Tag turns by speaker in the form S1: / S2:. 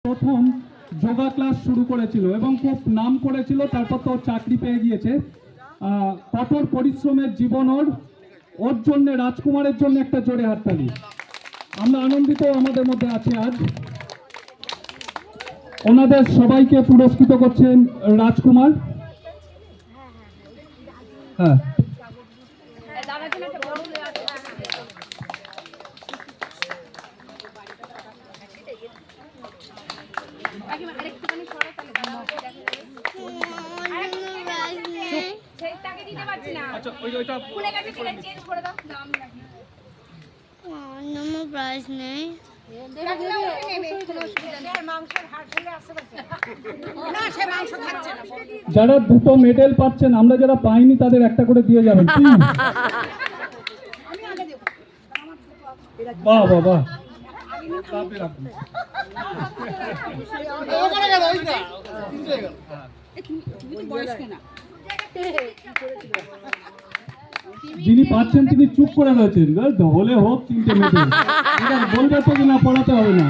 S1: প্রথম যোগা ক্লাস শুরু করেছিল এবং খুব নাম করেছিল, তারপর তো চাকরি পেয়ে গিয়েছে। কঠোর পরিশ্রমের জীবন ওর জন্য, রাজকুমারের জন্য একটা জোরে হাততালি। আমরা আনন্দিত আমাদের মধ্যে আছে আজ। ওনাদের সবাইকে পুরস্কৃত করছেন রাজকুমার। হ্যাঁ, যারা দুটো মেডেল পাচ্ছেন, আমরা যারা পাইনি তাদের একটা করে দিয়ে যাবেন। বাহ বাহ বাহ, যিনি পাচ্ছেন তিনি চুপ করে রয়েছেন। হলে হোক তিনটে মেডেল, বলবে তো কিনা পড়াতে হবে না।